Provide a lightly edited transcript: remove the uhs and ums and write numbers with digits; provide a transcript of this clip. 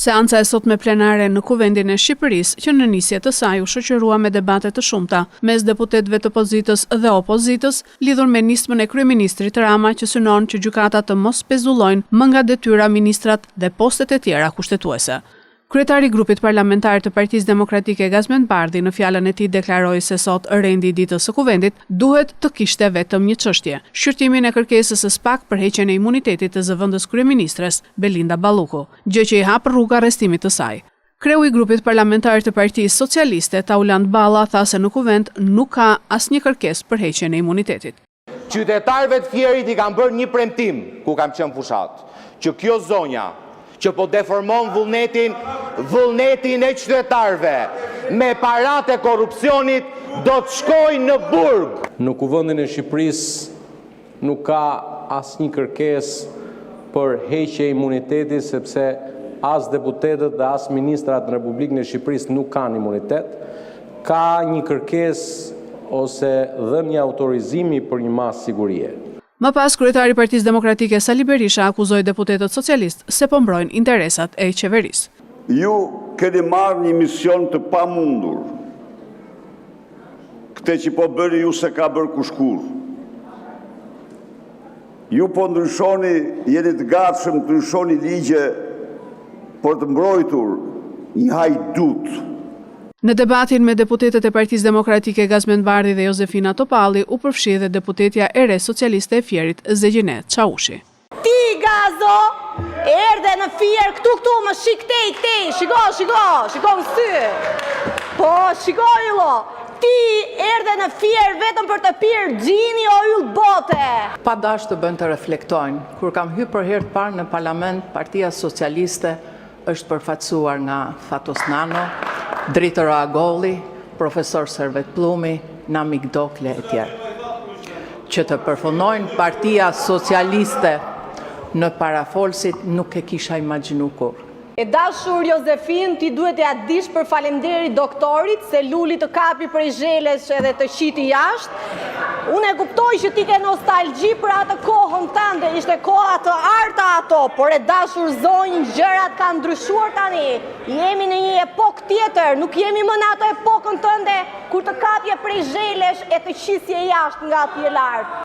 Seanca e sotme plenare në Kuvendin e Shqipërisë, që në nisje të saj u shoqërua me debate të shumta mes deputetëve të pozitës dhe opozitës, lidhur me nismën e kryeministrit Rama që synon që gjykata të mos pezullojnë më nga detyra ministrat dhe postet e tjera kushtetuese. Kryetari i grupit parlamentar të Partisë Demokratike Gazmend Bardhi në fjalën e tij deklaroi se sot rendi i ditës së Kuvendit duhet të kishte vetëm një çështje: shqyrtimin e kërkesës së SPAK për heqjen e imunitetit të zëvendës kryeministres Belinda Balluku, gjë që i hap rrugë arrestimit të saj. Kreu i grupit parlamentar të Partisë Socialiste, Tauland Balla, tha se në Kuvend nuk ka asnjë kërkesë për heqjen e imunitetit. Qytetarëve të Fierit i kanë bërë një premtim ku kam qenë fushat, që kjo zonja që po deformon vullnetin e qytetarëve me parat e korrupsionit do të shkojë në burg. Në Kuvendin e Shqipërisë nuk ka asnjë kërkesë për heqje e imunitetit, sepse as deputetët dhe as ministrat në Republikën e Shqipërisë nuk kanë imunitet. Ka një kërkesë ose dhënia autorizimi për një masë sigurie. Më pas, kryetari i Partisë Demokratike Sali Berisha akuzoi deputetët socialistë se po mbrojnë interesat e qeverisë. Ju keni marrë një mision të pamundur. Këtë që po bëri ju se ka bërë kushkur. Ju po ndryshoni, jeni të gatshëm të ndryshoni ligje për të mbrojtur një hajdut. Në debatin me deputetët e Partisë Demokratike Gazmend Bardhi dhe Josefina Topalli u përfshi dhe deputetja e re socialiste e Fierit Zegjine Çaushi. Ti Gazo erdhe në Fier këtu më shik tej, shiko në sy. Po, shiko illo. Ti erdhe në Fier vetëm për të pirë gjini o yll bote. Pa dash të bënd të reflektojnë, kur kam hyrë për herë të parë në parlament, Partia Socialiste është përfaqësuar nga Fatos Nano, Dritër Agolli, Profesor Servet Plumi, Namik Dokle e tjerë. Që të përfunojnë Partia Socialiste në parafolsit nuk e kisha imagjinu kur. E dashur Josefin, ti duhet e adish për falemderit doktorit se luli të kapi prej zhelesh edhe të qiti jashtë. Unë e kuptoj që ti ke nostalgji për atë kohën tënde, ishte koha të arta ato, por e dashur zonjë, gjërat kanë ndryshuar tani. Jemi në një epokë tjetër, nuk jemi më në ato epokën tënde kur të kapje prej zhelesh e të qisje jashtë nga atje lartë.